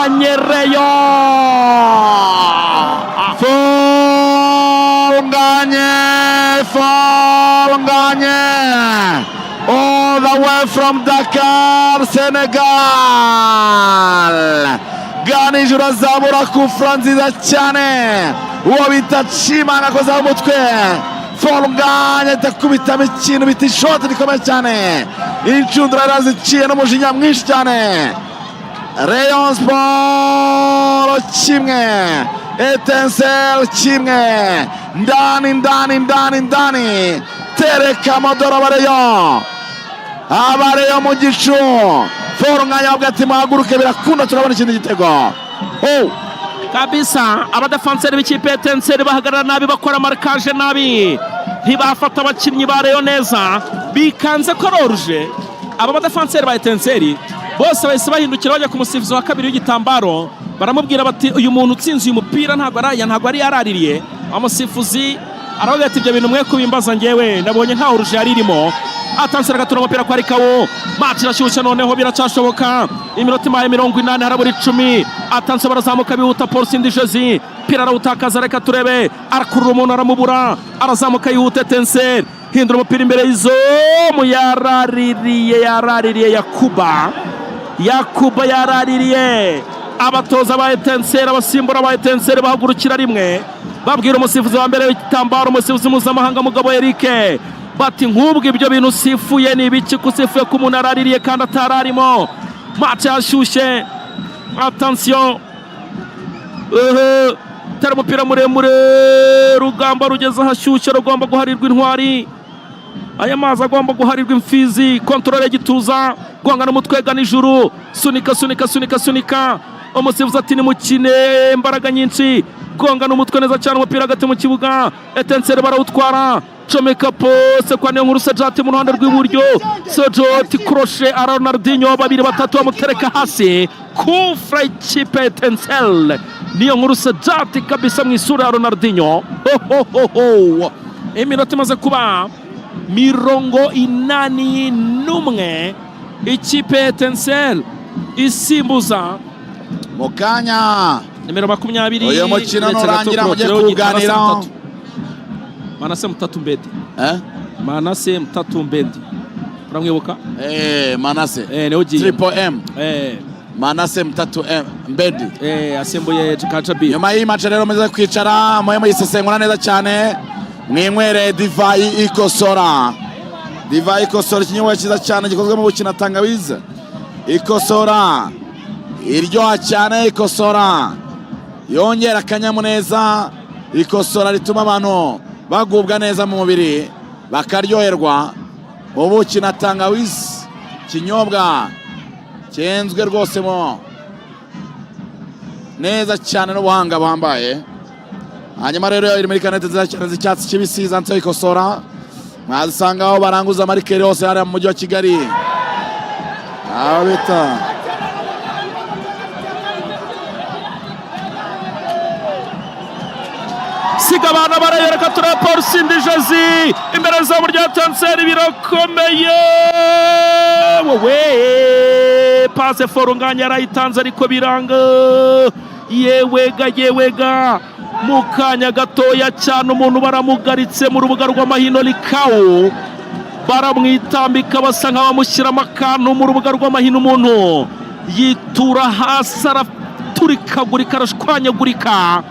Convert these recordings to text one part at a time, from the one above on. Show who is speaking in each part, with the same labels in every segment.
Speaker 1: Funganye Reyo,
Speaker 2: Funganye all the way from Dakar, Senegal. Gani jurazamura kufra nziza cyane, uwo bita Chimanga koza umutwe. Funganye takubita ikintu bita ishoti rikomeye cyane, inshundura raziciye n'umujinya mwinshi cyane. Rayon Sport kimwe, Etincelle kimwe, ndani tereka modoro abareyo mu gicu. Funganye avuga ati muhaguruke birakunda turabona ikindi gitego.
Speaker 1: kabisa abadefanseri b'ikipe Etincelle bahagarara nabi, bakora markaje nabi, ntibafata abakinnyi ba Rayon neza, bikanze ko roruje. Aba badefanseri ba Etincelle bose bahise bahindukira bajya ku musifuzi wa kabiri w'igitambaro, baramubwira bati uyu muntu utsinze uyu mupira ntabwo ari yaraririye. Umusifuzi aravuga ati ibyo bintu mwe kubimbaza ngewe nabonye nta uruje yaririmo. Etincelle agatura umupira kwa Rikawo, match irashyushye noneho biracyashoboka. Iminota imaye 80 harabura 10. Etincelle barazamuka bihuta, Paul Sindijezi pira arawutakaza, reka turebe, arakurura umuntu aramubura, arazamuka yihuta Etincelle, hindura umupira imbere y'izomu, yaraririye Yakuba yaraririye. Abatoza ba Etincelle, abasimbura ba Etincelle bahagurukira rimwe, babwira umusifuzi wa mbere w'igitambaro, umusifuzi mpuzamahanga Mugabo Eric, bati nk'ubwo ibyo bintu usifuye ni ibiki, kusifuye ko umuntu araririye kandi atararimo. Match yashyushye, attention, tera umupira muremure, rugamba rugeze ahashyushye, rugomba guharirwa intwari, aya mazi agomba guharirwa imfizi. Kontrole y'igituza, guhangana umutwe gana ijuru, sunika. Umusifuzi ati nimukine imbaraga nyinshi, guhangana umutwe neza cyane, umupira hagati mu kibuga. Etincelle barawutwara, comeka pose kwa Niyonkuru Sajati mu ruhande rw'iburyo, Sajati crochet ara Ronaldinho, 2-3 bamutereka hasi. Kufra ikipe Etincelle, Niyonkuru Sajati kabisa mu isura ya Ronaldinho. Iminota imaze kuba 81, ikipe Etincelle isimbuza
Speaker 2: mukanya
Speaker 1: nimero 20.
Speaker 2: uyu mukino nurangira mujye kuganira.
Speaker 1: Manase Mutatu Mbedi uramwibuka?
Speaker 2: Manase
Speaker 1: niwe ugiye
Speaker 2: Triple M. Manase Mutatu Mbedi
Speaker 1: asembuye Kajabi.
Speaker 2: Nyuma y'iyi match rero muze kwicara muye muyisesengura neza cyane, mwinywere divayi ikosora. Ikinyobwa cyiza cyane gikozwe mu buki na tangawizi. Ikosora iryoha cyane, ikosora yongera akanyamuneza, ikosora rituma abantu bagubwa neza mu mubiri bakaryoherwa. Ubuki na tangawizi, kinyobwa cyenzwe rwose mo neza cyane n'ubuhanga buhambaye. Hanyuma rero iri muri kanete nziza cyane z'icyatsi kibisi, zanditseho ikosora, mwazisanga aho baranguza amarikeri hose hariya mu mujyi wa Kigali, aho bita
Speaker 1: siga abana barayereka tura Paul Sindijezi imbere zamu rya Etincelle, birakomeye. Passe Funganye arayitanze ariko biranga. Yewega mu kanya gatoya cyane umuntu baramugaritse mu rubuga rw'amahino Rikawo, baramwitambika basa nk'abamushyiramo akantu mu rubuga rw'amahino. Umuntu yitura hasi araturikagurika, arashwanyagurika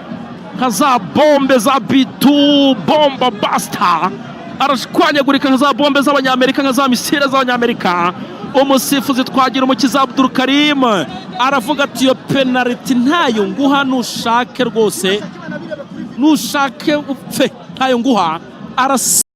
Speaker 1: nka za bombe za bitu, bomba basta, arashwanyagurika nka za bombe z'abanyamerika, nka za misile z'abanyamerika. Umusifuzi Twagirumukiza Abdul Karim aravuga ati iyo penalty ntayo nguha, nushake rwose, nushake upfe, ntayo nguha.